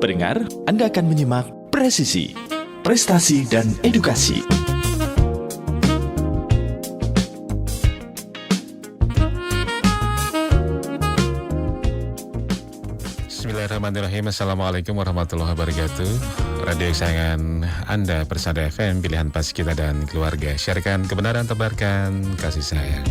Pendengar, Anda akan menyimak Presisi, Prestasi dan Edukasi. Bismillahirrahmanirrahim. Assalamualaikum warahmatullahi wabarakatuh. Radio kesayangan Anda, Persada FM, pilihan pas kita dan keluarga. Sharekan kebenaran, tebarkan kasih sayang.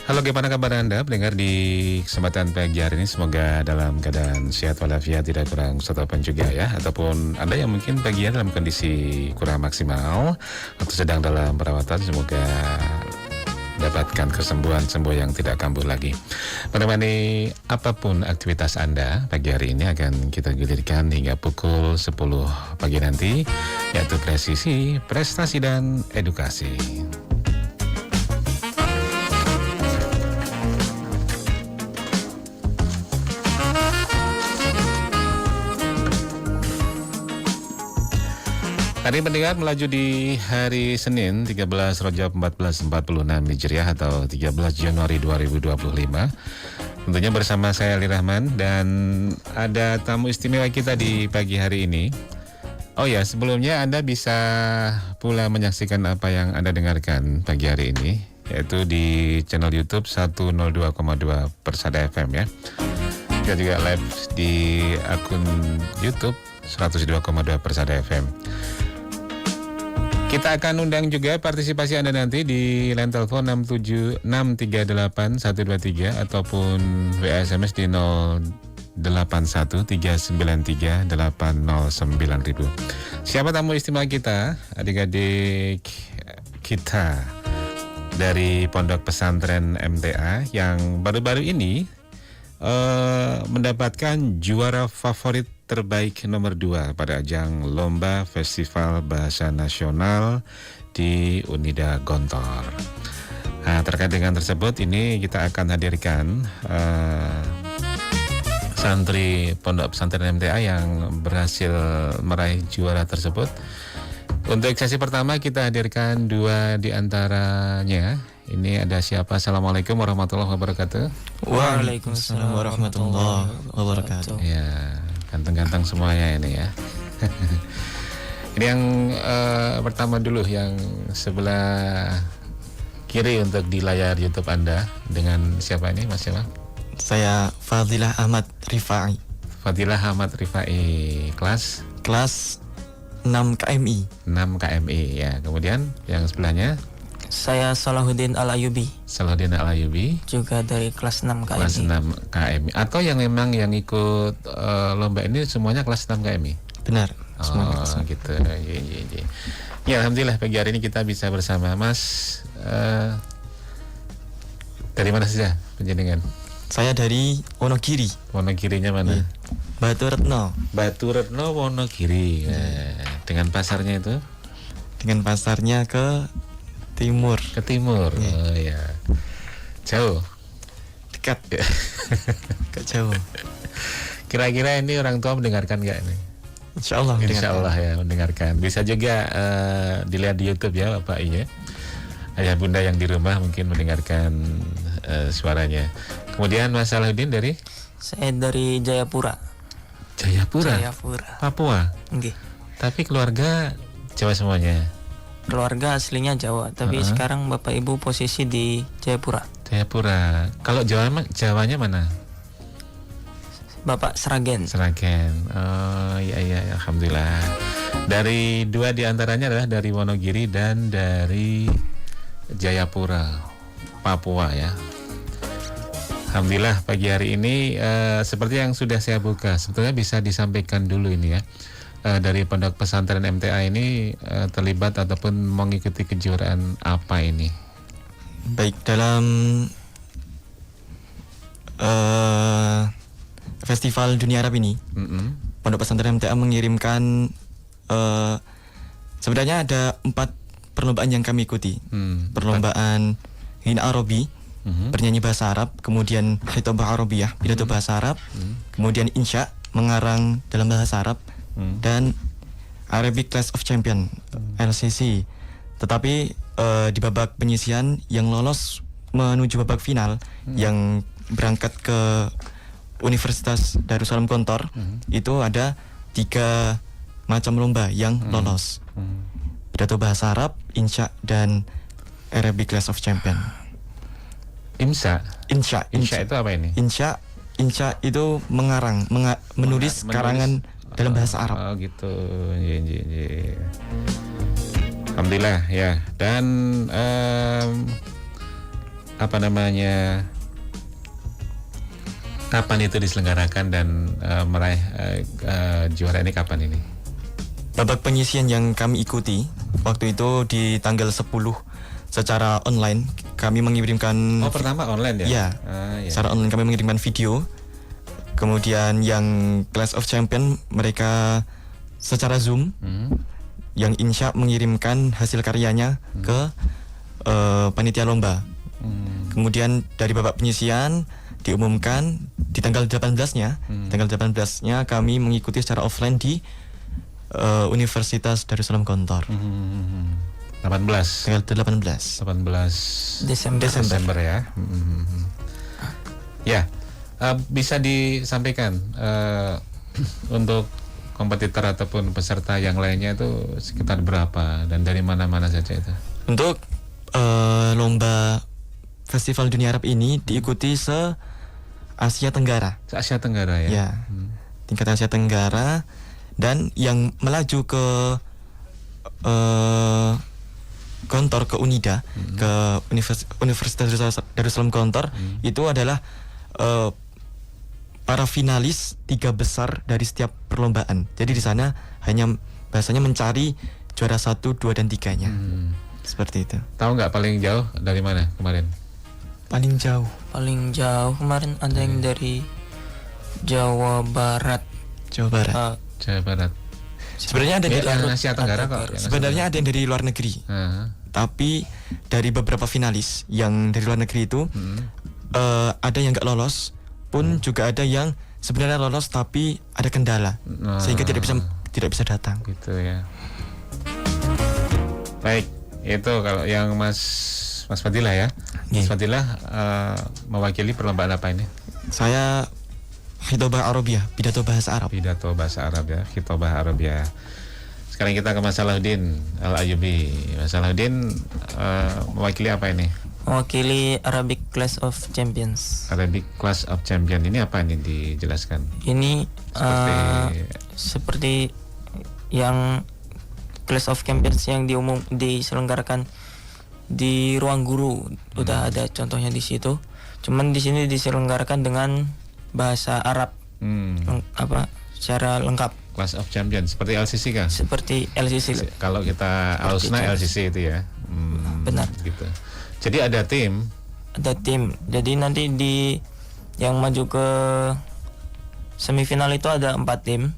Halo, gimana kabar Anda pendengar di kesempatan pagi hari ini? Semoga dalam keadaan sehat walafiat, tidak kurang satu juga ya. Ataupun Anda yang mungkin pagi hari dalam kondisi kurang maksimal atau sedang dalam perawatan, semoga dapatkan kesembuhan yang tidak kambuh lagi. Menemani apapun aktivitas Anda pagi hari ini akan kita gulirkan hingga pukul 10 pagi nanti, yaitu Presisi, Prestasi dan Edukasi. Hari pendengar melaju di hari Senin 13 Rajab 1446 Hijriah atau 13 Januari 2025. Tentunya bersama saya Ali Rahman dan ada tamu istimewa kita di pagi hari ini. Oh ya, sebelumnya Anda bisa pula menyaksikan apa yang Anda dengarkan pagi hari ini, yaitu di channel YouTube 102,2 Persada FM ya. Kita juga live di akun YouTube 102,2 Persada FM. Kita akan undang juga partisipasi Anda nanti di line telepon 67638 123 ataupun WA SMS di 081393 809000. Siapa tamu istimewa kita, adik-adik kita dari Pondok Pesantren MTA yang baru-baru ini mendapatkan juara favorit terbaik nomor 2 pada ajang Lomba Festival Bahasa Nasional di Unida Gontor. Nah, terkait dengan tersebut ini kita akan hadirkan santri Pondok Pesantren MTA yang berhasil meraih juara tersebut. Untuk sesi pertama kita hadirkan 2 di antaranya. Ini ada siapa? Assalamualaikum warahmatullahi wabarakatuh. Waalaikumsalam warahmatullahi wabarakatuh. Ya, ganteng-ganteng semuanya ini ya. Ini yang pertama dulu, yang sebelah kiri untuk di layar YouTube Anda. Dengan siapa ini, Mas siapa? Saya Fadilah Ahmad Rifai. Fadilah Ahmad Rifai, kelas 6 KMI. 6 KMI ya. Kemudian yang sebelahnya Saya Salahuddin Al-Ayubi, Salahuddin Al-Ayubi, juga dari kelas 6 KMI. kelas 6 KMI. Atau yang memang yang ikut lomba ini semuanya kelas 6 KMI? Benar. Oh gitu. Ya, alhamdulillah pagi hari ini kita bisa bersama Mas. Dari mana saja penjenengan? Saya dari Wonogiri. Wonogirinya mana? Batu Retno. Batu Retno, Wonogiri. Dengan pasarnya itu? Dengan pasarnya ke timur. Ke timur. Oh ya. Jauh. Dekat. Ke jauh. Kira-kira ini orang tua mendengarkan nggak ini? Insya Allah. Insya Allah ya mendengarkan. Bisa juga dilihat di YouTube ya Bapak Iya. Ayah bunda yang di rumah mungkin mendengarkan suaranya. Kemudian Mas Salahuddin dari? Saya dari Jayapura. Jayapura? Jayapura. Papua? Nggih. Tapi keluarga Jawa semuanya? Keluarga aslinya Jawa, tapi sekarang Bapak Ibu posisi di Jayapura. Jayapura. Kalau Jawanya mana? Bapak Sragen. Sragen. Oh iya, alhamdulillah. Dari 2 di antaranya adalah dari Wonogiri dan dari Jayapura, Papua ya. Alhamdulillah pagi hari ini seperti yang sudah saya buka, sebetulnya bisa disampaikan dulu ini ya. Dari Pondok Pesantren MTA ini terlibat ataupun mengikuti kejuaraan apa ini? Baik, dalam Festival Dunia Arab ini, Pondok Pesantren MTA mengirimkan sebenarnya ada 4 perlombaan yang kami ikuti. Perlombaan Hina Arabi, bernyanyi bahasa Arab, kemudian Khitobah Arabiyah, pidato bahasa Arab, kemudian Insya, mengarang dalam bahasa Arab, dan Arabic Clash of Champion LCC. Tetapi di babak penyisihan yang lolos menuju babak final yang berangkat ke Universitas Darussalam Gontor itu ada 3 macam lomba yang lolos. Pidato bahasa Arab, Insya dan Arabic Class of Champion. IMSA. Insya Insya itu apa ini? Insya itu menulis karangan dalam bahasa Arab. Oh gitu. Iya. Alhamdulillah ya. Dan apa namanya? Kapan itu diselenggarakan dan meraih juara ini kapan ini? Babak penyisian yang kami ikuti waktu itu di tanggal 10 secara online kami mengirimkan. Oh, pertama online ya? Iya. Ya. Secara online kami mengirimkan video. Kemudian yang Class of Champion mereka secara Zoom. Yang Insya mengirimkan hasil karyanya ke panitia lomba. Kemudian dari babak penyisian diumumkan di tanggal 18-nya. Tanggal 18-nya kami mengikuti secara offline di Universitas Darussalam Gontor. 18. Tanggal 18 Desember. Ya. Ya, bisa disampaikan untuk kompetitor ataupun peserta yang lainnya itu sekitar berapa dan dari mana-mana saja itu? Untuk lomba Festival Dunia Arab ini diikuti se-Asia Tenggara. Se-Asia Tenggara ya? Ya, tingkat Asia Tenggara. Dan yang melaju ke Gontor, ke Unida, ke Universitas Darussalam Gontor, itu adalah para finalis 3 besar dari setiap perlombaan. Jadi di sana hanya bahasanya mencari juara 1, 2, dan 3-nya. Seperti itu. Tahu nggak paling jauh dari mana kemarin? Paling jauh Kemarin ada yang dari Jawa Barat. Jawa Barat. Jawa Barat. Sebenarnya ada Yang di Asia Tenggara kok. Sebenarnya ada yang dari luar negeri. Tapi dari beberapa finalis yang dari luar negeri itu ada yang nggak lolos, pun juga ada yang sebenarnya lolos tapi ada kendala sehingga tidak bisa datang. Gitu ya. Baik, itu kalau yang Mas Fadilah ya. Mas Fadilah mewakili perlombaan apa ini? Saya Khitobah Arabiyah, pidato bahasa Arab. Pidato bahasa Arab ya, Khitobah Arabiyah. Sekarang kita ke Mas Salahuddin Al-Ayyubi. Mas Salahuddin mewakili apa ini? Mewakili Arabic Class of Champions. Arabic Class of Champion ini apa ini dijelaskan? Ini seperti yang Class of Champions yang diselenggarakan di ruang guru. Udah ada contohnya di situ. Cuman di sini diselenggarakan dengan bahasa Arab. Secara lengkap. Class of Champion seperti LCC kah? Seperti LCC. Kalau kita Ausna LCC itu ya. Benar. Gitu. Jadi ada tim. Jadi nanti yang maju ke semifinal itu ada 4 tim.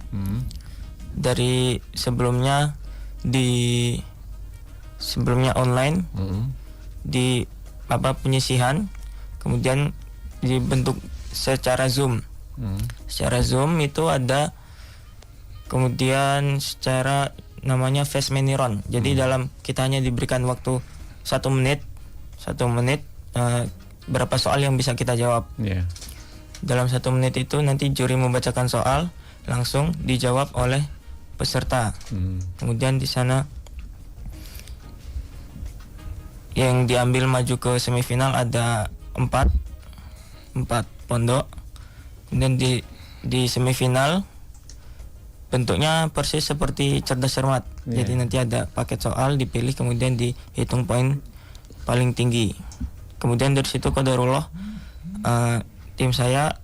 Dari sebelumnya online di penyisihan, kemudian dibentuk secara Zoom. Secara Zoom itu ada, kemudian secara namanya Face Meniron. Jadi dalam kita hanya diberikan waktu 1 menit berapa soal yang bisa kita jawab. Dalam 1 menit itu nanti juri membacakan soal, langsung dijawab oleh peserta. Kemudian di sana yang diambil maju ke semifinal ada 4 pondok. Kemudian di semifinal bentuknya persis seperti cerdas cermat. Jadi nanti ada paket soal dipilih, kemudian dihitung poin paling tinggi. Kemudian dari situ qadarullah tim saya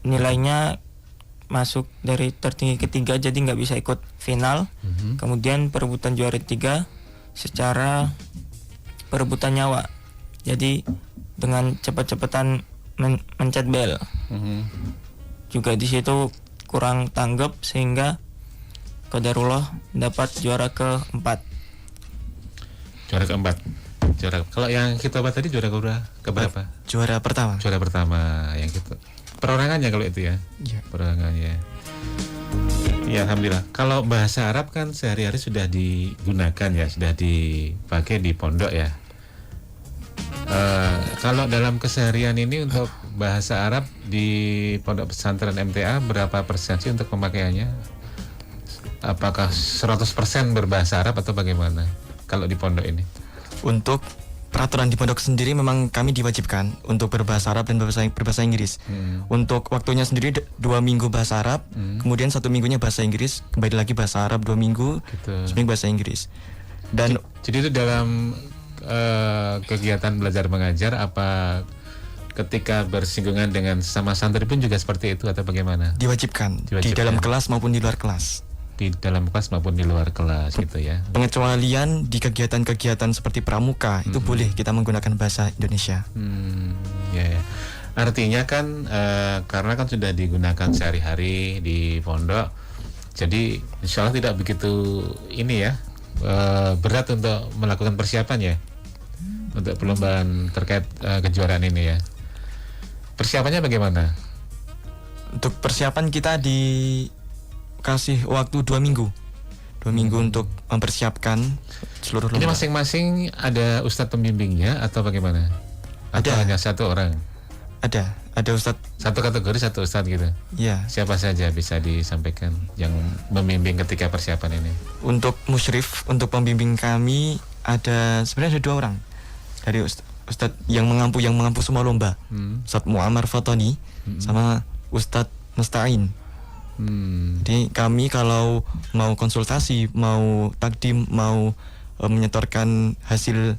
nilainya masuk dari tertinggi ketiga, jadi nggak bisa ikut final. Kemudian perebutan juara 3 secara perebutan nyawa. Jadi dengan cepat-cepatan mencet bel. Juga di situ kurang tanggap sehingga qadarullah dapat juara keempat. Kalau yang kita bahas tadi juara keberapa? Juara pertama. Juara pertama yang kita. Perorangannya kalau itu ya. Perorangannya. Ya alhamdulillah. Kalau bahasa Arab kan sehari-hari sudah digunakan ya, sudah dipakai di pondok ya. Kalau dalam keseharian ini untuk bahasa Arab di Pondok Pesantren MTA berapa persen sih untuk pemakaiannya? Apakah 100% berbahasa Arab atau bagaimana kalau di pondok ini? Untuk peraturan di pondok sendiri memang kami diwajibkan untuk berbahasa Arab dan berbahasa Inggris. Untuk waktunya sendiri 2 minggu bahasa Arab, kemudian 1 minggunya bahasa Inggris, kembali lagi bahasa Arab 2 minggu, Gitu. seminggu bahasa Inggris. Dan Jadi itu dalam kegiatan belajar mengajar apa ketika bersinggungan dengan sama santri pun juga seperti itu atau bagaimana? diwajibkan di Diwajibkan. dalam kelas maupun di luar kelas. Di dalam kelas maupun di luar kelas gitu ya. Pengecualian di kegiatan-kegiatan seperti pramuka itu boleh kita menggunakan bahasa Indonesia. Ya. Artinya kan karena kan sudah digunakan sehari-hari di pondok, jadi insya Allah tidak begitu ini ya berat untuk melakukan persiapan ya untuk perlombaan terkait kejuaraan ini ya. Persiapannya bagaimana? Untuk persiapan kita dikasih waktu 2 minggu. 2 minggu untuk mempersiapkan seluruh Ini lomba. masing-masing ada ustadz pembimbingnya atau bagaimana? Atau Ada. hanya satu orang? Ada Ustadz. Satu kategori satu ustadz gitu? Ya, Siapa saja bisa disampaikan yang membimbing ketika persiapan ini? untuk musyrif, untuk pembimbing kami sebenarnya ada 2 orang dari Ustadz yang mengampu semua lomba. Ustadz Muammar Fatani sama Ustadz Nasta'in. Jadi kami kalau mau konsultasi, mau takdim, mau menyetorkan hasil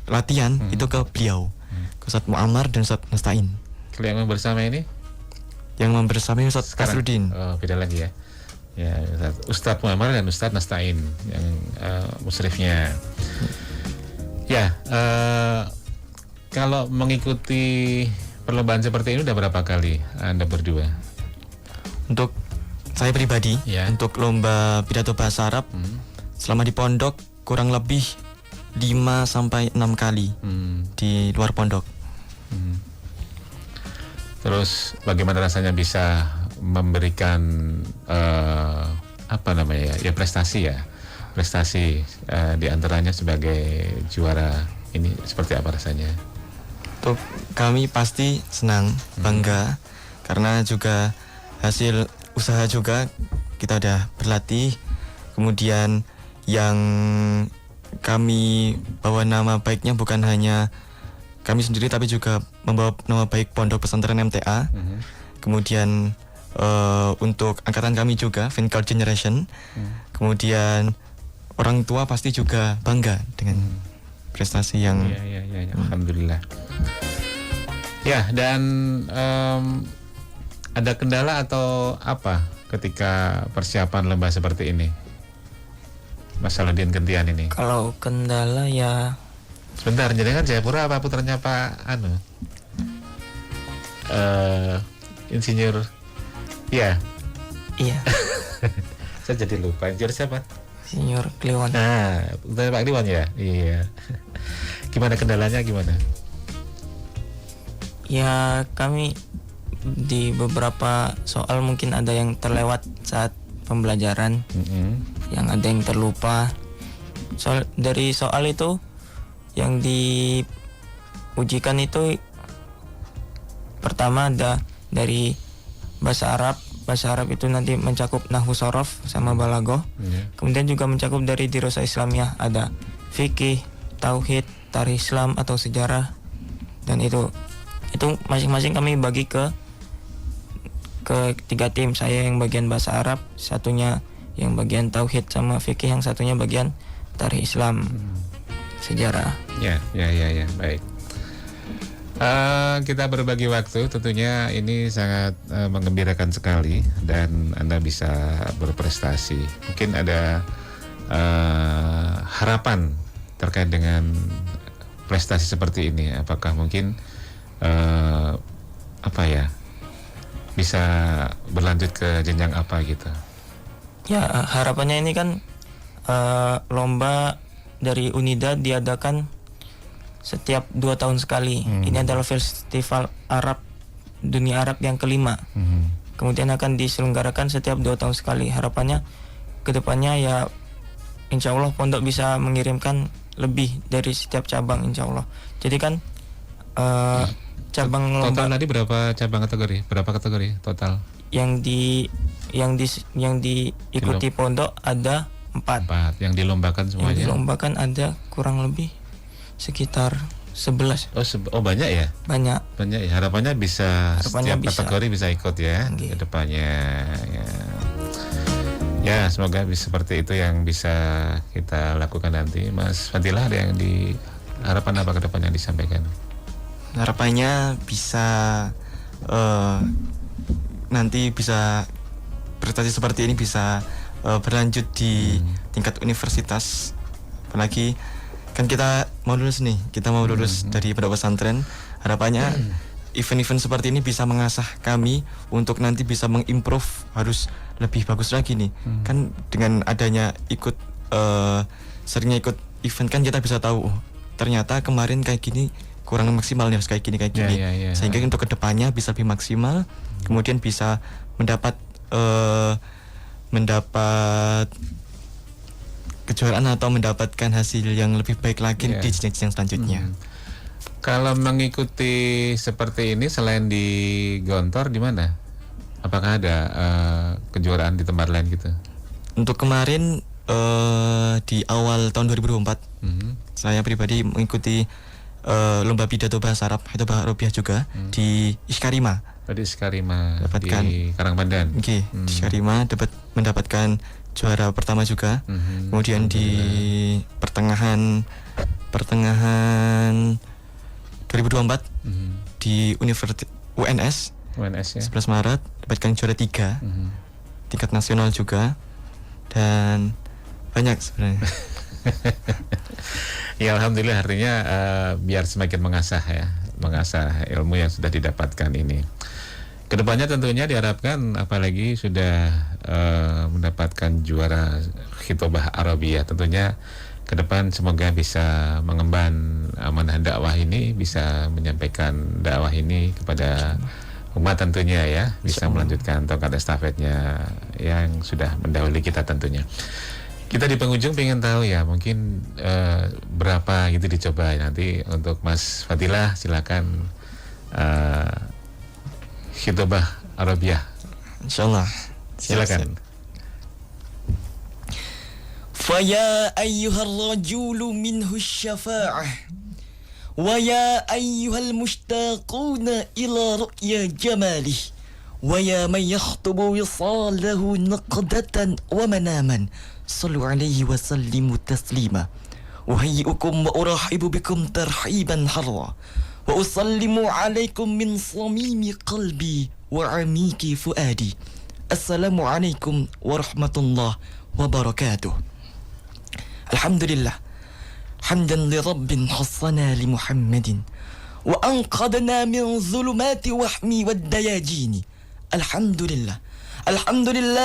latihan itu ke beliau, ke Ustadz Muammar dan Ustadz Nasta'in. Kalau yang bersama ini Yang membersamai Ustadz sekarang? Kasrudin. Oh, beda lagi ya. Ya, Ustadz Muammar dan Ustadz Nasta'in yang musyrifnya. Ya, kalau mengikuti perlombaan seperti ini udah berapa kali Anda berdua? Untuk saya pribadi, Ya. untuk lomba pidato bahasa Arab selama di pondok kurang lebih 5 sampai 6 kali di luar pondok. Terus bagaimana rasanya bisa memberikan apa namanya ya prestasi di antaranya sebagai juara ini seperti apa rasanya? Untuk kami pasti senang, bangga, karena juga hasil usaha juga kita udah berlatih. Kemudian yang kami bawa nama baiknya bukan hanya kami sendiri tapi juga membawa nama baik Pondok Pesantren MTA. Kemudian untuk angkatan kami juga Vincal Generation. Kemudian orang tua pasti juga bangga dengan prestasi yang Ya, alhamdulillah. Ya, dan ada kendala atau apa ketika persiapan lomba seperti ini? Masalah Din Gentian ini. Kalau kendala ya Sebentar, jadi kan Jayapura apa putranya Pak Insinyur? Ya, iya saya jadi lupa. Insinyur siapa? Senior Kliwon. Nah, putranya Pak Kliwon ya? Iya. Gimana kendalanya gimana? Ya kami di beberapa soal mungkin ada yang terlewat saat pembelajaran, yang ada yang terlupa. Dari soal itu yang diujikan itu pertama ada dari bahasa Arab. Bahasa Arab itu nanti mencakup nahwu sorof sama balaghah. Kemudian juga mencakup dari dirosah Islamiyah, ada fikih, tauhid, tarikh Islam atau sejarah. Dan itu masing-masing kami bagi ke 3 tim. Saya yang bagian bahasa Arab, satunya yang bagian tauhid sama fikih, yang satunya bagian tarikh Islam, sejarah. Ya, baik. Kita berbagi waktu, tentunya ini sangat menggembirakan sekali dan Anda bisa berprestasi. Mungkin ada harapan terkait dengan prestasi seperti ini. Apakah mungkin bisa berlanjut ke jenjang apa gitu? Ya harapannya ini kan lomba dari Unida diadakan setiap 2 tahun sekali. Ini adalah festival Arab dunia Arab yang kelima. Kemudian akan diselenggarakan setiap 2 tahun sekali. Harapannya kedepannya ya insya Allah pondok bisa mengirimkan lebih dari setiap cabang insya Allah. Jadi kan cabang Total lomba tadi berapa cabang kategori? Berapa kategori total? yang diikuti pondok ada 4. 4. Yang dilombakan Yang semuanya? dilombakan ada kurang lebih sekitar 11. Oh banyak ya? Banyak. Banyak ya. Harapannya Harapannya setiap bisa. kategori bisa ikut ya Oke. ke depannya. Ya, semoga bisa seperti itu yang bisa kita lakukan nanti. Mas Fadilah, ada yang harapan apa ke depan yang disampaikan? Harapannya bisa nanti bisa prestasi seperti ini bisa berlanjut di tingkat universitas. Apalagi kan kita mau lulus dari pondok pesantren. Harapannya event-event seperti ini bisa mengasah kami untuk nanti bisa mengimprove harus lebih bagus lagi nih. Kan dengan adanya seringnya ikut event kan kita bisa tahu ternyata kemarin kayak gini kurang maksimal nih, harus kayak gini Ya. sehingga untuk kedepannya bisa lebih maksimal, kemudian bisa mendapat kejuaraan atau mendapatkan hasil yang lebih baik lagi Ya. di jenjang selanjutnya. Kalau mengikuti seperti ini selain di Gontor di mana? Apakah ada kejuaraan di tempat lain gitu? Untuk kemarin di awal tahun 2024 saya pribadi mengikuti lomba pidato bahasa Arab itu bahasa Arabiah juga di Iskarima. Tadi Sekarima Dapatkan. di Karangpandan. Oke, di Iskarima mendapatkan juara pertama juga. Kemudian di pertengahan 2024 di Universitas UNS ya. 11 Maret dapatkan juara 3 tingkat nasional juga, dan banyak sebenarnya. Ya alhamdulillah, artinya biar semakin mengasah ilmu yang sudah didapatkan ini. Kedepannya tentunya diharapkan, apalagi sudah mendapatkan juara khitobah Arabiyah, tentunya ke depan semoga bisa mengemban amanah dakwah ini, bisa menyampaikan dakwah ini kepada umat tentunya ya, bisa melanjutkan tongkat estafetnya yang sudah mendahului kita tentunya. Kita di penghujung pengen tahu ya, mungkin berapa gitu dicoba nanti untuk Mas Fadilah, silakan khitobah Arabiyah. Insyaallah. Silakan. Faya ayyuhar rajulu minhu syafa'ah wa ya ayyuhal mushtaquna ila ru'ya jamalih wa ya man yakhtubu wisalahu naqdatan wa manaman sallu alaihi wa sallimu taslima uhayyi'ukum wa urahibu bikum tarhiban harra wa usallimu alaikum min samimi qalbi wa amiki fuadi. Assalamu alaikum warahmatullahi wabarakatuh. Alhamdulillah hamdan li rabbin hassana li Muhammadin wa anqadna min zulumati wahmi wad dayajini. Alhamdulillah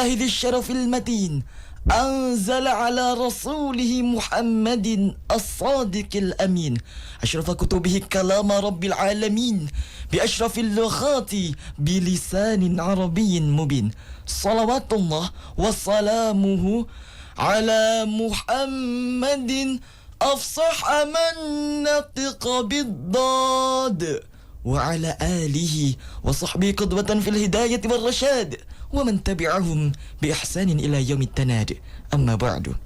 dhi syarafil matin أنزل على رسوله محمد الصادق الأمين أشرف كتبه كلام رب العالمين بأشرف اللغات بلسان عربي مبين صلوات الله وسلامه على محمد أفصح من نطق بالضاد وعلى آله وصحبه قدوة في الهداية والرشاد ومن تبعهم بإحسان إلى يوم التناد. أما بعد،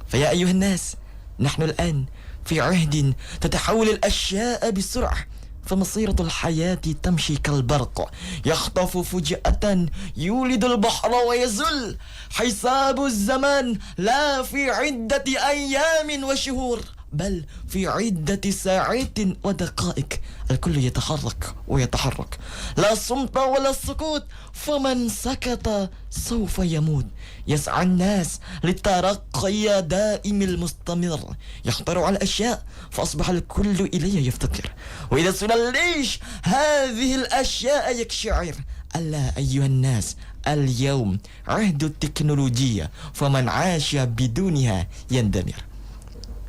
فيا أيها الناس، نحن الآن في عهد تتحول الأشياء بسرعة، فمصيرة الحياة تمشي كالبرق يخطف فجأة يولد البحر ويزل. حساب الزمان لا في عدة أيام وشهور، بل في عدة ساعات ودقائق. الكل يتحرك ويتحرك، لا صمت ولا سكوت، فمن سكت سوف يموت. يسعى الناس للترقي دائم المستمر، يخترع الأشياء فأصبح الكل إليه يفتقر، وإذا سئل ليش هذه الأشياء يقشعر. ألا أيها الناس، اليوم عهد التكنولوجيا، فمن عاش بدونها يندمر.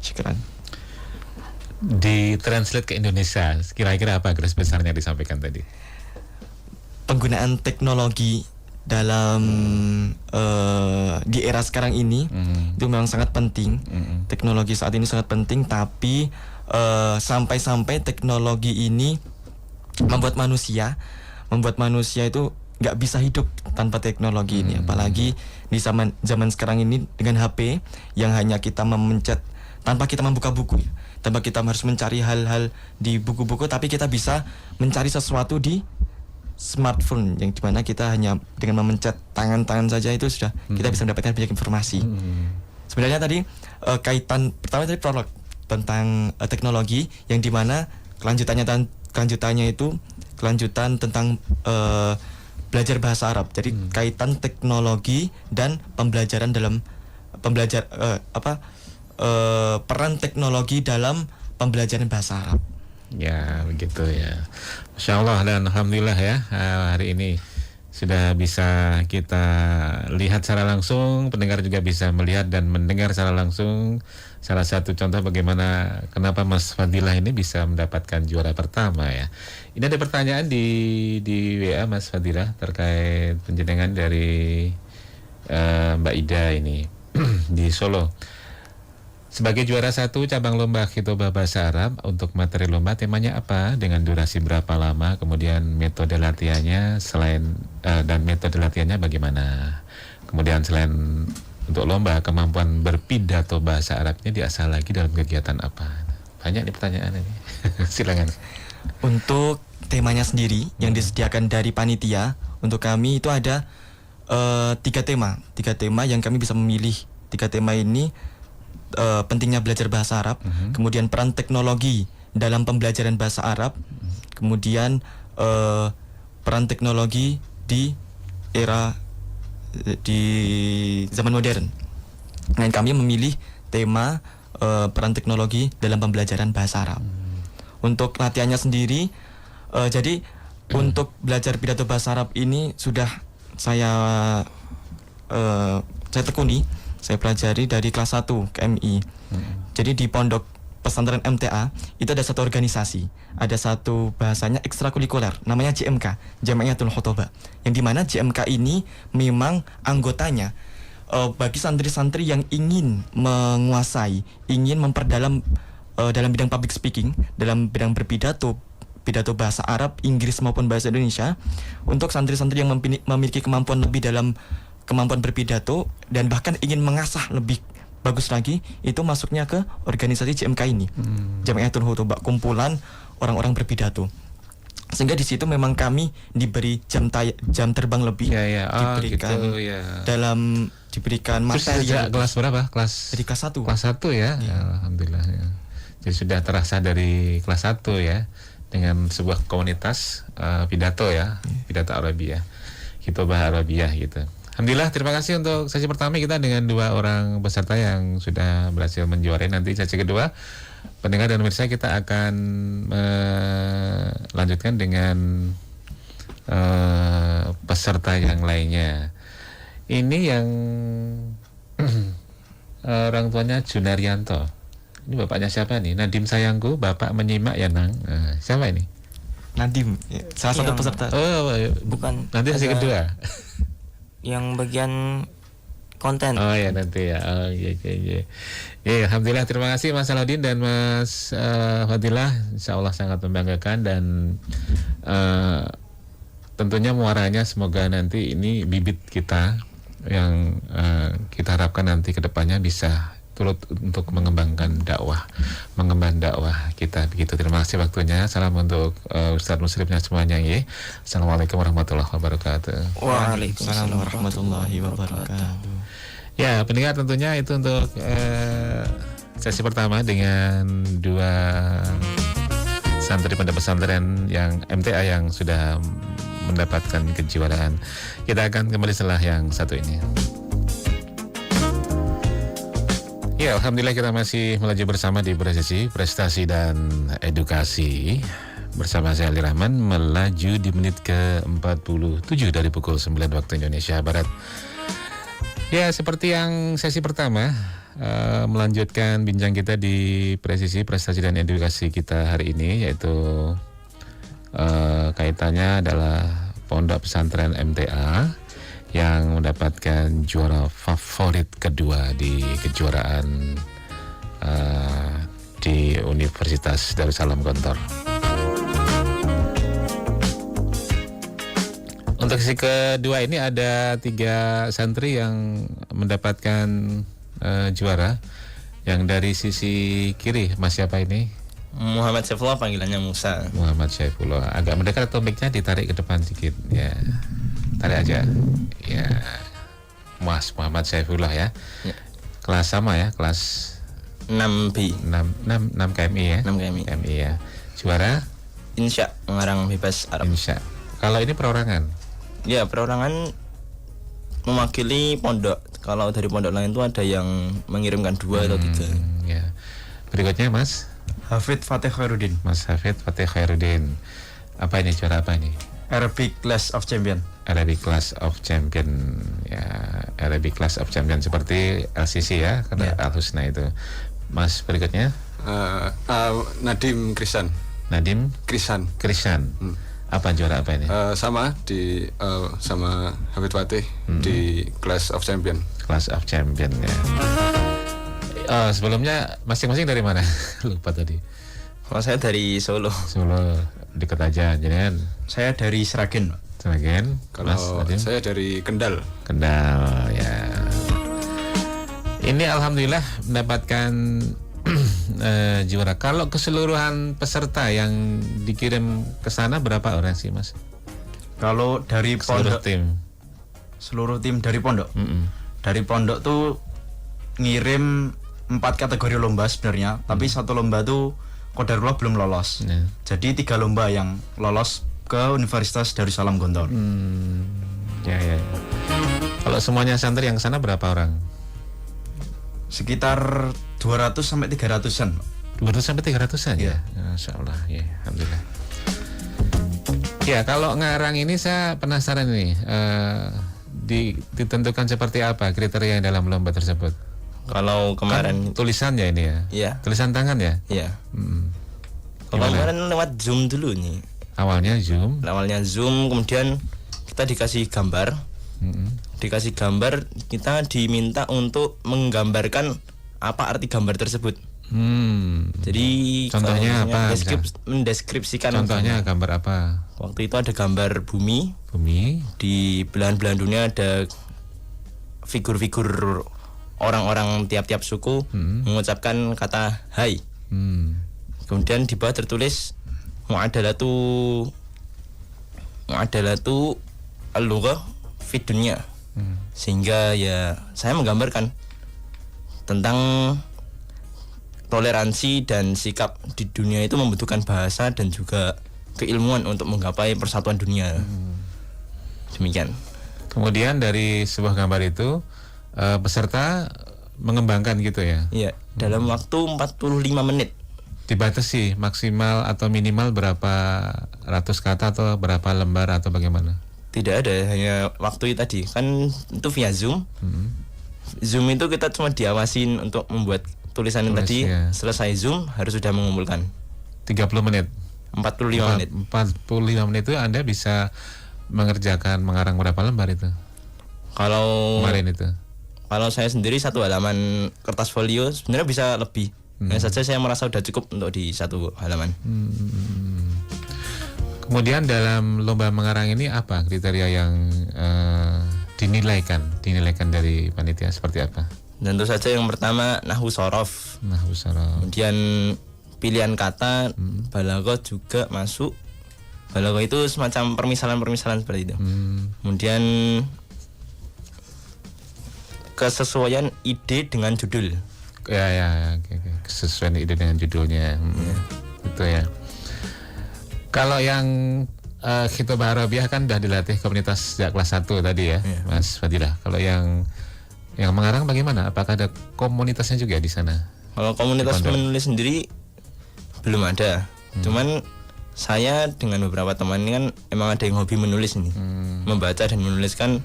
Syukran. Ditranslate ke Indonesia, kira-kira apa garis besarnya disampaikan tadi? Penggunaan teknologi dalam di era sekarang ini itu memang sangat penting. Teknologi saat ini sangat penting, tapi sampai-sampai teknologi ini membuat manusia itu nggak bisa hidup tanpa teknologi ini. Apalagi di zaman sekarang ini dengan HP yang hanya kita memencet tanpa kita membuka buku, tanpa kita harus mencari hal-hal di buku-buku, tapi kita bisa mencari sesuatu di smartphone yang dimana kita hanya dengan memencet tangan saja itu sudah kita bisa mendapatkan banyak informasi. Sebenarnya tadi kaitan pertama tadi prolog tentang teknologi yang dimana kelanjutannya itu kelanjutan tentang belajar bahasa Arab. Jadi kaitan teknologi dan pembelajaran dalam peran teknologi dalam pembelajaran bahasa Arab. Ya begitu ya. Masya Allah dan Alhamdulillah ya, hari ini sudah bisa kita lihat secara langsung, pendengar juga bisa melihat dan mendengar secara langsung. Salah satu contoh bagaimana kenapa Mas Fadilah ini bisa mendapatkan juara pertama ya. Ini ada pertanyaan di WA Mas Fadilah terkait penjenengan dari Mbak Ida ini di Solo. Sebagai juara 1 cabang lomba khitobah bahasa Arab, untuk materi lomba temanya apa, dengan durasi berapa lama, kemudian metode latihannya dan metode latihannya bagaimana, kemudian selain untuk lomba kemampuan berpidato bahasa Arabnya diasah lagi dalam kegiatan apa. Banyak nih pertanyaan ini. Silakan. Untuk temanya sendiri yang disediakan dari panitia untuk kami itu ada 3 tema yang kami bisa memilih. 3 tema ini pentingnya belajar bahasa Arab, kemudian peran teknologi dalam pembelajaran bahasa Arab, kemudian peran teknologi di zaman modern. Dan kami memilih tema peran teknologi dalam pembelajaran bahasa Arab. Untuk latihannya sendiri, jadi untuk belajar pidato bahasa Arab ini sudah saya tekuni. Saya pelajari dari kelas 1 KMI. Jadi di pondok pesantren MTA itu ada satu organisasi, ada satu bahasanya ekstrakurikuler, namanya JMK, Jamiatul Khutobah. Yang dimana JMK ini memang anggotanya bagi santri-santri yang ingin menguasai, ingin memperdalam dalam bidang public speaking, dalam bidang pidato bahasa Arab, Inggris maupun bahasa Indonesia. Untuk santri-santri yang memiliki kemampuan lebih dalam kemampuan berpidato dan bahkan ingin mengasah lebih bagus lagi, itu masuknya ke organisasi JMK ini, Jamiatul Khutobah, kumpulan orang-orang berpidato. Sehingga di situ memang kami diberi jam terbang lebih, diberikan gitu, ya. diberikan materi. Terus sejak kelas berapa? Dari kelas 1. Kelas 1 ya. Ya. Alhamdulillah ya. Jadi sudah terasa dari kelas 1 ya, dengan sebuah komunitas pidato ya, pidato Arabiyah, khitobah Arabiyah gitu. Alhamdulillah, terima kasih untuk sesi pertama kita dengan 2 orang peserta yang sudah berhasil menjuarai. Nanti sesi kedua, pendengar dan pemirsa, kita akan melanjutkan dengan peserta yang lainnya. Ini yang orang tuanya Junaryanto. Ini bapaknya siapa nih? Nadim sayangku, bapak menyimak ya nang. Siapa ini? Nadim, salah satu peserta. Oh, bukan. Nanti sesi kedua. Yang bagian konten. Oh ya nanti ya. Oh iya. Ya, alhamdulillah, terima kasih Mas Saladin dan Mas Fadilah. Insyaallah sangat membanggakan dan tentunya muaranya semoga nanti ini bibit kita yang kita harapkan nanti kedepannya bisa turut untuk mengembangkan dakwah kita begitu. Terima kasih waktunya. Salam untuk Ustadz Muslimnya semuanya ya. Assalamualaikum warahmatullahi wabarakatuh. Waalaikumsalam warahmatullahi wabarakatuh. Ya, pendengar, tentunya itu untuk sesi pertama dengan 2 santri pondok pesantren yang MTA yang sudah mendapatkan kejuaraan. Kita akan kembali setelah yang satu ini. Ya, alhamdulillah kita masih melaju bersama di Presisi, Prestasi dan Edukasi. Bersama saya Ali Rahman, melaju di menit ke-47 dari pukul 9 waktu Indonesia Barat. Ya, seperti yang sesi pertama, melanjutkan bincang kita di Presisi, Prestasi dan Edukasi kita hari ini, yaitu kaitannya adalah Pondok Pesantren MTA yang mendapatkan juara favorit kedua di kejuaraan di Universitas Darussalam Gontor. Untuk sesi kedua ini ada 3 santri yang mendapatkan juara. Yang dari sisi kiri, Mas siapa ini? Muhammad Saifullah, panggilannya Musa. Muhammad Saifullah. Agak mendekat atau mic-nya ditarik ke depan sedikit. Ya, tarik aja. Ya, Mas Muhammad Saifullah ya. Kelas sama ya, kelas 6B. 6 KMI ya. 6 KMI. KMI ya. Juara? Insya, mengarang bebas Arab. Insya. Kalau ini perorangan? Ya, perorangan mewakili pondok. Kalau dari pondok lain itu ada yang mengirimkan 2 atau 3. Ya. Berikutnya Mas Hafid Fatih Khairuddin, Mas Hafid Fatih Khairuddin. Apa ini, juara apa ini? Arabic Class of Champion. Arabic Class of Champion ya, Arabic Class of Champion seperti LCC ya, karena Al Husna itu. Mas berikutnya Nadim Krisan. Nadim Krisan. Apa juara apa ini? Sama di sama Hafid Fatih di Class of Champion. Class of Champion ya. Sebelumnya masing-masing dari mana? Lupa tadi. Kalau saya dari Solo. Solo, dekat aja, jangan. Saya dari Sragen. Sragen. Kalau saya dari Kendal. Kendal ya. Ini alhamdulillah mendapatkan juara. Kalau keseluruhan peserta yang dikirim ke sana berapa orang sih Mas? Kalau dari Seluruh pondok, tim. seluruh tim dari pondok. Mm-mm. Dari pondok tuh ngirim 4 kategori lomba sebenarnya, tapi 1 lomba tuh qadarullah belum lolos. Ya. Jadi 3 lomba yang lolos ke Universitas Darussalam Gontor. Ya. Kalau semuanya santri yang ke sana berapa orang? Sekitar 200 sampai 300-an. 200 sampai 300-an ya. Masya Allah ya, alhamdulillah. Ya, kalau ngarang ini saya penasaran nih, ditentukan seperti apa kriteria yang dalam lomba tersebut? Kalau kemarin Kan tulisan ya ini ya? Iya. Tulisan tangan ya? Iya. Hmm. Kalau Gimana? kemarin lewat Zoom dulu nih. Awalnya Zoom. Awalnya Zoom, kemudian kita dikasih gambar. Dikasih gambar, kita diminta untuk menggambarkan apa arti gambar tersebut. Jadi Contohnya kalau apa? mendeskripsikan. Contohnya gambar apa? Waktu itu ada gambar bumi. Bumi. Di belahan-belahan dunia ada figur-figur orang-orang tiap-tiap suku mengucapkan kata hai. Kemudian di bawah tertulis mu'adalatu al-lughah fi dunya. Sehingga ya saya menggambarkan tentang toleransi dan sikap di dunia itu membutuhkan bahasa dan juga keilmuan untuk menggapai persatuan dunia. Demikian. Kemudian dari sebuah gambar itu peserta mengembangkan gitu ya? Iya, dalam waktu 45 menit. Dibatasi maksimal atau minimal berapa ratus kata atau berapa lembar atau bagaimana? Tidak ada, hanya waktu tadi kan itu via Zoom. Zoom itu kita cuma diawasin untuk membuat tulisan yang tadi. Ya. Selesai Zoom harus sudah mengumpulkan 30 menit. 45 menit. 45 menit itu Anda bisa mengarang berapa lembar itu? Kalau Kemarin itu. Kalau saya sendiri 1 halaman kertas folio sebenarnya bisa lebih. Hanya saja saya merasa sudah cukup untuk di 1 halaman. Kemudian dalam lomba mengarang ini apa kriteria yang dinilaikan dari panitia seperti apa? Tentu saja yang pertama nahwu sorof. Nahwu sorof. Kemudian pilihan kata, balaghah juga masuk. Balaghah itu semacam permisalan-permisalan seperti itu. Kemudian kesesuaian ide dengan judul. Ya, okay. Kesesuaian ide dengan judulnya. Itu ya. Kalau yang Khitobah Arabiah kan udah dilatih komunitas sejak kelas 1 tadi ya, Mas Fadilah. Kalau yang mengarang bagaimana? Apakah ada komunitasnya juga di sana? Kalau komunitas menulis sendiri belum ada. Cuman saya dengan beberapa teman ini kan emang ada yang hobi menulis ini. Membaca dan menulis kan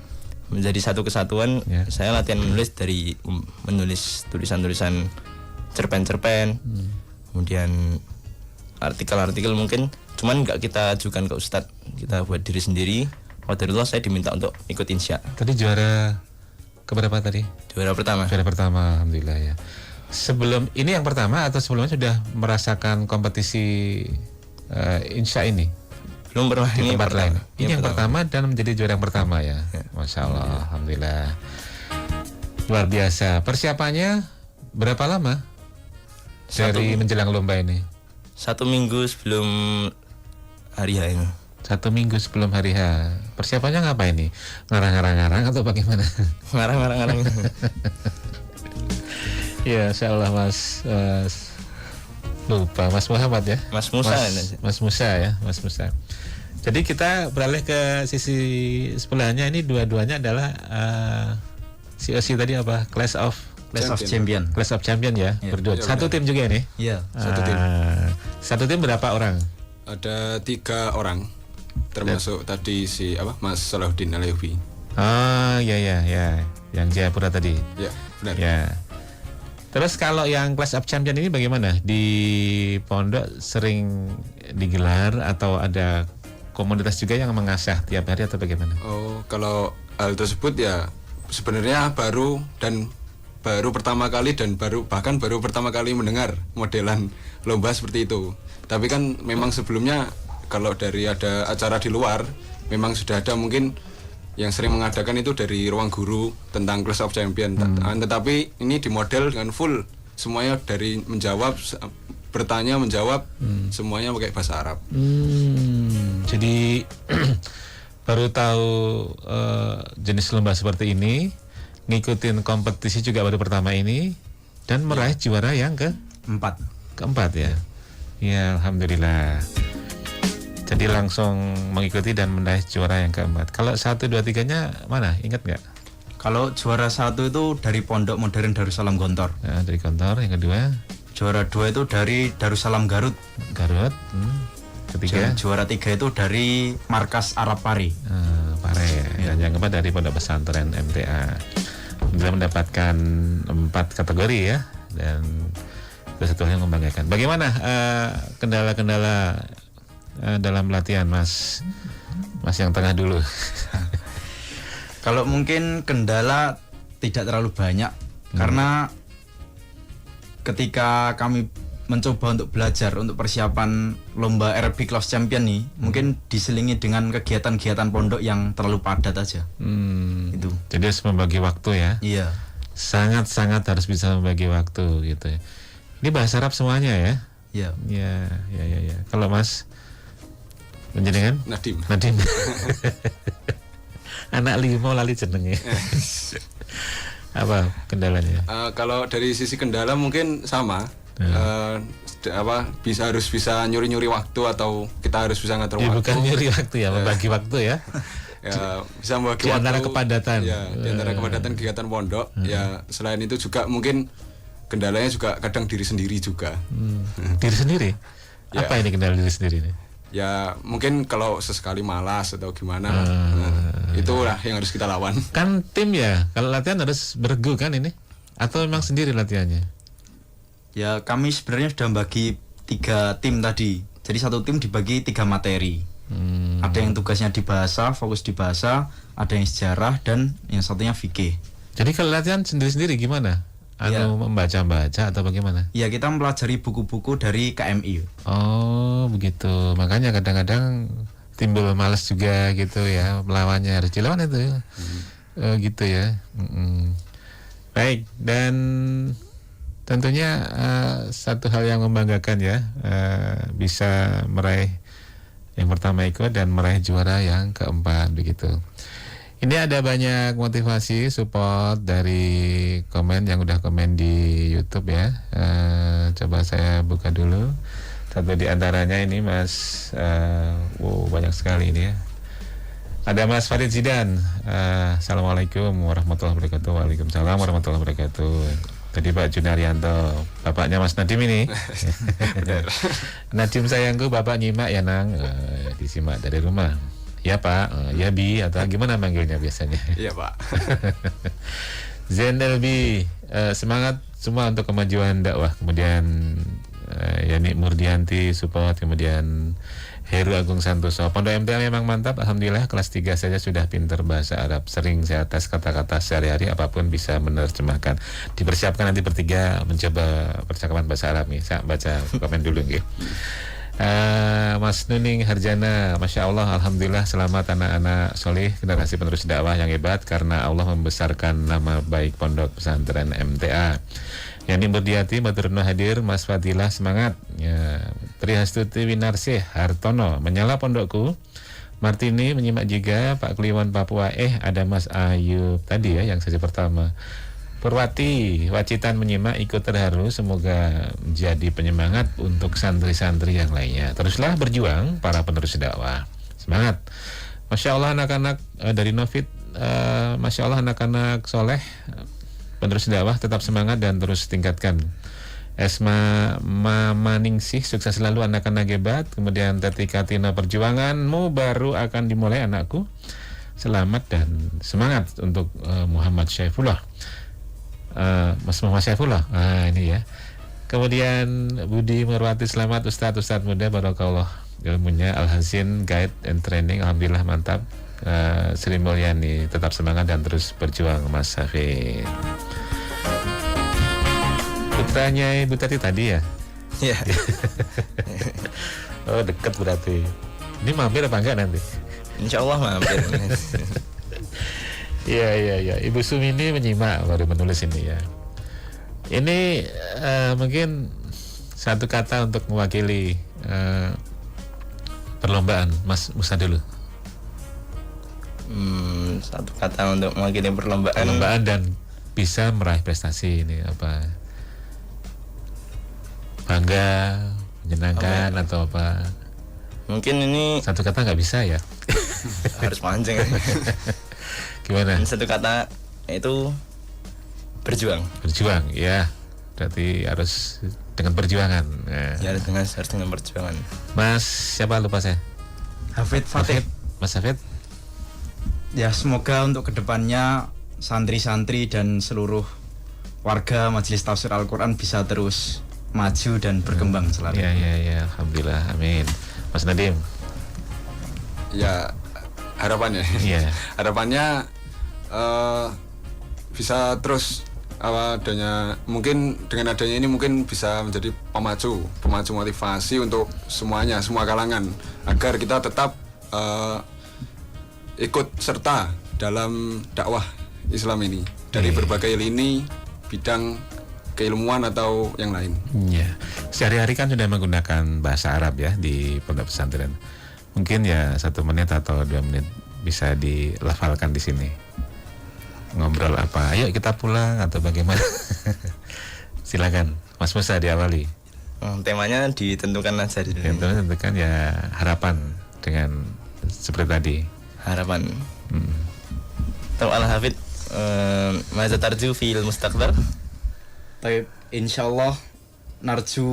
menjadi satu kesatuan. Saya latihan menulis dari menulis tulisan-tulisan cerpen-cerpen. Kemudian artikel-artikel mungkin, cuman nggak kita ajukan ke ustadz, kita buat diri sendiri. qadarullah saya diminta untuk ikut insya. Tadi juara keberapa tadi? Juara pertama. Juara pertama, alhamdulillah ya. Sebelum ini yang pertama atau sebelumnya sudah merasakan kompetisi insya ini Belum pernah, di ini tempat lain? pertama. Ini yang pertama dan menjadi juara yang pertama ya. Masya Allah, alhamdulillah. Luar biasa. Persiapannya berapa lama dari menjelang lomba ini? 1 minggu sebelum hari H ini. 1 minggu sebelum hari H. Persiapannya ngapain nih? Ngarang-ngarang atau bagaimana? Ngarang. Ya, Insya Allah Mas lupa Mas Muhammad ya. Mas Musa. Mas Musa ya, Mas Musa. Jadi kita beralih ke sisi sebelahnya, ini dua-duanya adalah COC tadi apa? Clash of Champion. Clash of Champion ya, berdua. Satu tim juga ini. Iya. Satu tim berapa orang? Ada 3 orang, termasuk tadi si Mas Salahuddin Alayubi. Oh ya, yang Jayapura tadi. Ya, benar. Ya. Terus kalau yang Clash of Champion ini bagaimana? Di pondok sering digelar atau ada komunitas juga yang mengasah tiap hari atau bagaimana? Oh, kalau hal tersebut ya sebenarnya baru pertama kali dan bahkan baru pertama kali mendengar modelan lomba seperti itu. Tapi kan memang sebelumnya kalau dari ada acara di luar memang sudah ada, mungkin yang sering mengadakan itu dari Ruang Guru tentang Clash of Champion. Tetapi ini dimodel dengan full, semuanya dari bertanya menjawab semuanya pakai bahasa Arab. Jadi baru tahu jenis lomba seperti ini, ngikutin kompetisi juga baru pertama ini, dan meraih juara yang keempat ya. Ya, alhamdulillah. Jadi langsung mengikuti dan meraih juara yang keempat. Kalau 1, 2, 3-nya mana? Ingat nggak? Kalau juara 1 itu dari Pondok Modern Darussalam Gontor. Nah, dari Gontor. Yang kedua? Juara 2 itu dari Darussalam Garut. Ketiga? Juara 3 itu dari Markas Arab Pare. Pare ya. Dan yang keempat dari Pondok Pesantren MTA. Dia mendapatkan 4 kategori ya, dan itu satu hal yang membanggakan. Bagaimana kendala-kendala dalam latihan Mas yang tengah dulu? Kalau mungkin kendala tidak terlalu banyak, karena ketika kami mencoba untuk belajar untuk persiapan lomba RB Clash Champion nih, mungkin diselingi dengan kegiatan-kegiatan pondok yang terlalu padat aja. Itu. Jadi harus membagi waktu ya. Iya. Sangat-sangat harus bisa membagi waktu gitu ya. Ini bahasa Arab semuanya ya? Iya. Ya. Kalau Mas menjenengan? Nadim. Anak 5 lali jenenge. Apa kendalanya? Kalau dari sisi kendala mungkin sama. Harus bisa nyuri-nyuri waktu, atau kita harus bisa ngatur waktu. Bukan nyuri waktu ya, membagi waktu ya. Ya, bisa membagi di waktu antara kepadatan. Ya, di antara kepadatan kegiatan pondok. Ya, selain itu juga mungkin kendalanya juga kadang diri sendiri juga. Diri sendiri? Ya. Apa ini kendala diri sendiri nih? Ya, mungkin kalau sesekali malas atau gimana, itulah yang harus kita lawan. Kan tim ya, kalau latihan harus beregu kan ini? Atau memang sendiri latihannya? Ya, kami sebenarnya sudah bagi 3 tim tadi. Jadi satu tim dibagi 3 materi. Ada yang tugasnya di bahasa, fokus di bahasa, ada yang sejarah, dan yang satunya fikih. Jadi kalau latihan sendiri-sendiri gimana? Membaca-baca atau bagaimana? Ya, kita mempelajari buku-buku dari KMI. Oh, begitu. Makanya kadang-kadang timbul malas juga gitu ya, melawannya, harus dilawan itu. Gitu ya. Baik, dan tentunya satu hal yang membanggakan ya, bisa meraih yang pertama ikut dan meraih juara yang keempat begitu. Ini ada banyak motivasi support dari komen yang udah komen di YouTube ya. Coba saya buka dulu. Satu di antaranya ini Mas, banyak sekali ini ya. Ada Mas Farid Zidan. Assalamualaikum warahmatullahi wabarakatuh. Waalaikumsalam warahmatullahi wabarakatuh. Tadi Pak Junaryanto, bapaknya Mas Nadim ini. Nadim sayangku, bapak nyimak ya Nang. Disimak dari rumah. Ya Pak, ya Bi, atau gimana manggilnya biasanya? Iya Pak. Zainal Bi, semangat semua untuk kemajuan dakwah. Kemudian Yani Murdianti support, kemudian Heru Agung Santoso. Pondok MTA memang mantap, alhamdulillah kelas 3 saja sudah pinter bahasa Arab. Sering saya tes kata-kata sehari-hari, apapun bisa menerjemahkan. Dipersiapkan nanti bertiga mencoba percakapan bahasa Arab nih. Saya baca komen dulu nih. Mas Nuning Harjana, Masya Allah, alhamdulillah, selamat anak-anak soleh, generasi penerus dakwah yang hebat, karena Allah membesarkan nama baik Pondok Pesantren MTA. Yani Berdiati, Maturno hadir, Mas Fadilah semangat ya. Trihastuti Winarsih Hartono, menyala pondokku. Martini menyimak juga, Pak Kliwon Papua. Ada Mas Ayub tadi ya yang sesi pertama. Purwati Wacitan menyimak, ikut terharu, semoga menjadi penyemangat untuk santri-santri yang lainnya. Teruslah berjuang para penerus dakwah, semangat. Masya Allah anak-anak dari Novit, Masya Allah anak-anak soleh penerus dakwah, tetap semangat dan terus tingkatkan. Esma Mama Ningsih, sukses selalu anak-anak hebat. Kemudian Teti Katina, perjuanganmu baru akan dimulai anakku, selamat dan semangat untuk Muhammad Syaifullah. Mas Muhammad Syaifullah, ini ya. Kemudian Budi Merwati, selamat Ustadz muda, barakallah ilmunya. Al-Hazin Guide and Training, alhamdulillah mantap. Sri Mulyani, tetap semangat dan terus berjuang Mas Hafid. Putranya Ibu tadi ya? Iya. Oh, deket berarti. Ini mampir apa enggak nanti? Insya Allah mampir. Iya. Ibu Sumini menyimak, baru menulis ini ya. Ini mungkin satu kata untuk mewakili perlombaan. Mas Musa dulu. Satu kata untuk mewakili perlombaan Dan bisa meraih prestasi ini apa? Bangga, menyenangkan atau apa? Mungkin ini Satu kata nggak bisa ya? harus panjang. Gimana? Satu kata itu berjuang. Berjuang, ya. Berarti harus dengan perjuangan. Nah. Ya harus dengan perjuangan. Mas siapa lupa saya? Hafid Fatih. Mas Hafid. Ya, semoga untuk kedepannya santri-santri dan seluruh warga Majelis Tafsir Al-Quran bisa terus maju dan berkembang selalu. Ya, alhamdulillah, amin. Mas Nadim. Ya, harapannya. Iya. Harapannya bisa terus adanya, mungkin dengan adanya ini mungkin bisa menjadi pemacu motivasi untuk semuanya, semua kalangan, agar kita tetap ikut serta dalam dakwah Islam ini dari berbagai lini bidang keilmuan atau yang lain. Iya. Sehari-hari kan sudah menggunakan bahasa Arab ya di pondok pesantren. Mungkin ya 1 menit atau 2 menit bisa dilafalkan di sini. Ngobrol apa? Ayo kita pulang atau bagaimana? Silakan, Mas Musa diawali. Temanya ditentukan aja di Yang tentukan ya harapan dengan seperti tadi. harapan. Tahu Al-Hafid Maza tarju fil mustaqbal? Baik, insyaallah narju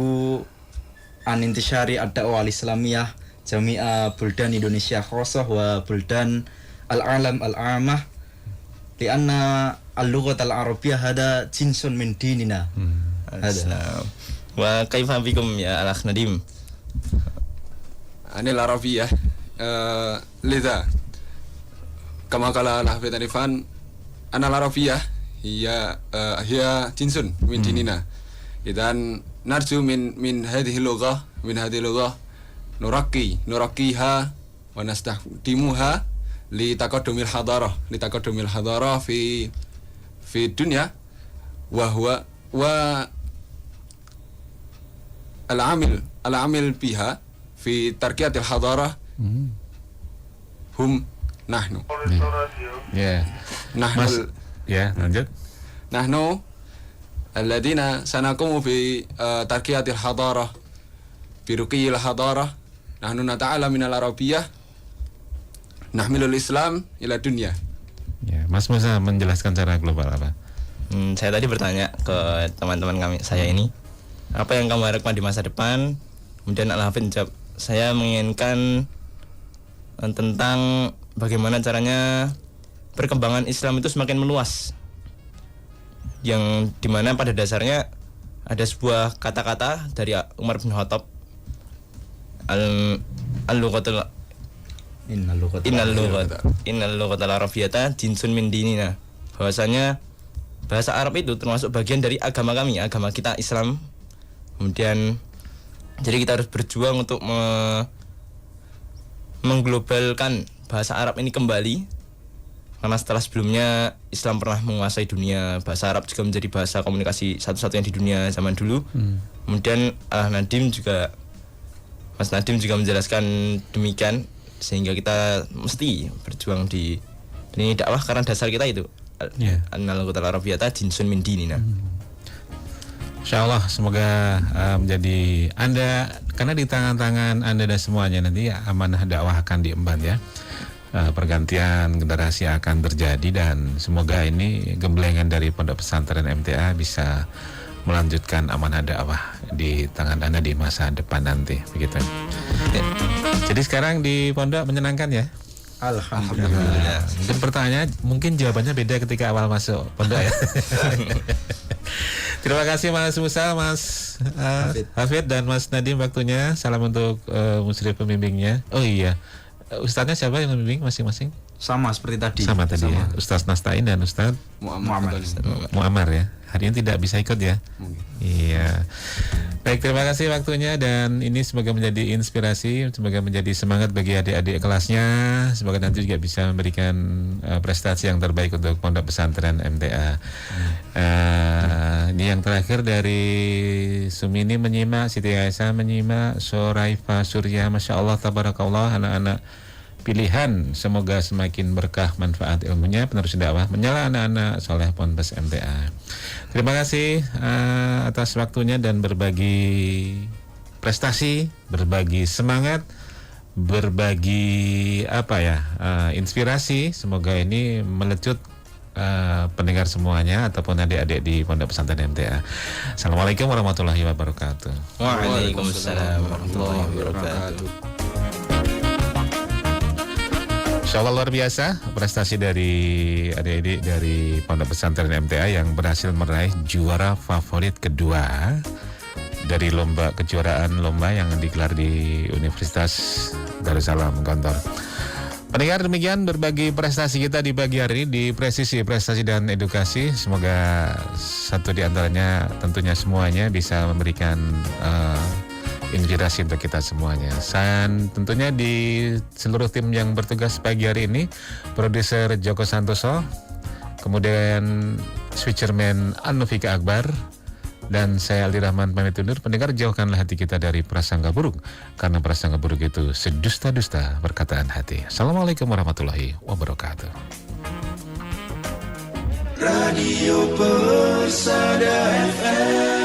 an intishari ad-da'wah al-islamiyah jami'a buldan Indonesia khosah wa buldan al-alam al-amah lianna al-lughat al-arabiyyah hada jinsun min dinina. Hada. Wa kaifa bikum ya Al-Akh Nadim? Anil Arabiyah lidha kama qala al-Hafidh Anifan anal Arabiyah hiya jinsun min dinina. Idan narju min hadhihi lughah nurakkiha wa nastakhdimuha li taqaddumil hadarah fi dunya wa huwa al-amil biha fi tarqiyatil hadarah hum nahnu. Ya. Mas, ya lanjut. Nahnu alladina sanaqumu fi tarqiyatil hadarah bi ruqiyil hadarah. Nahnu nata'ala minal arabiyyah nahmilul islam ila dunya. Ya, Mas Musa menjelaskan secara global apa? Saya tadi bertanya ke teman-teman saya ini, apa yang kamu harapkan di masa depan? Kemudian Al-Hafidh menjawab, saya menginginkan tentang bagaimana caranya perkembangan Islam itu semakin meluas, yang dimana pada dasarnya ada sebuah kata-kata dari Umar bin Khattab, al-lughatul innal lughatal arabiyyata jinsun min dinina. Bahwasanya bahasa Arab itu termasuk bagian dari agama kami, agama kita Islam. Kemudian jadi kita harus berjuang untuk mengglobalkan bahasa Arab ini kembali. Karena setelah sebelumnya Islam pernah menguasai dunia, bahasa Arab juga menjadi bahasa komunikasi satu-satunya di dunia zaman dulu. Kemudian Mas Nadim juga menjelaskan demikian, sehingga kita mesti berjuang di ini dakwah karena dasar kita itu annal lughatal arabiyyata jinsun min dinina. Insyaallah semoga menjadi Anda, karena di tangan-tangan Anda dan semuanya nanti amanah dakwah akan diemban ya. Pergantian generasi akan terjadi dan semoga ini gemblengan dari Pondok Pesantren MTA bisa melanjutkan amanah dakwah di tangan Anda di masa depan nanti, begitu. Ya. Jadi sekarang di pondok menyenangkan ya? Alhamdulillah. Mungkin pertanyaan, mungkin jawabannya beda ketika awal masuk pondok ya. Terima kasih Mas Musa, Mas Hafid dan Mas Nadim waktunya. Salam untuk musyrif pembimbingnya. Oh iya, Ustadznya siapa yang membimbing masing-masing? Sama seperti tadi. Sama tadi ya. Ustadz Nastain dan Ustadz Muammar ya. Hari ini tidak bisa ikut ya. Iya. Baik, terima kasih waktunya dan ini semoga menjadi inspirasi, semoga menjadi semangat bagi adik-adik kelasnya. Semoga nanti juga bisa memberikan prestasi yang terbaik untuk Pondok Pesantren MTA. Ini yang terakhir dari Sumini menyimak, Siti Aisyah menyimak, Soraifa Surya, Masya Allah, Tabarakallah, anak-anak pilihan, semoga semakin berkah manfaat ilmunya, penerus dakwah menyala anak-anak soleh Ponpes MTA. Terima kasih atas waktunya dan berbagi prestasi, berbagi semangat, berbagi inspirasi. Semoga ini melecut pendengar semuanya ataupun adik-adik di Pondok Pesantren MTA. Assalamualaikum warahmatullahi wabarakatuh. Waalaikumsalam warahmatullahi wabarakatuh. Insyaallah luar biasa prestasi dari adik-adik dari Pondok Pesantren MTA yang berhasil meraih juara favorit kedua dari kejuaraan lomba yang digelar di Universitas Darussalam Gontor. Pendengar, demikian berbagi prestasi kita di pagi hari di Presisi Prestasi dan Edukasi. Semoga satu di antaranya, tentunya semuanya bisa memberikan inspirasi untuk kita semuanya. Dan tentunya di seluruh tim yang bertugas pagi hari ini, produser Joko Santoso, kemudian switcherman Anufika Akbar, dan saya Aldi Rahman pamit undur. Pendengar, jauhkanlah hati kita dari prasangka buruk, karena prasangka buruk itu sedusta-dusta perkataan hati. Assalamualaikum warahmatullahi wabarakatuh. Radio Persada FM.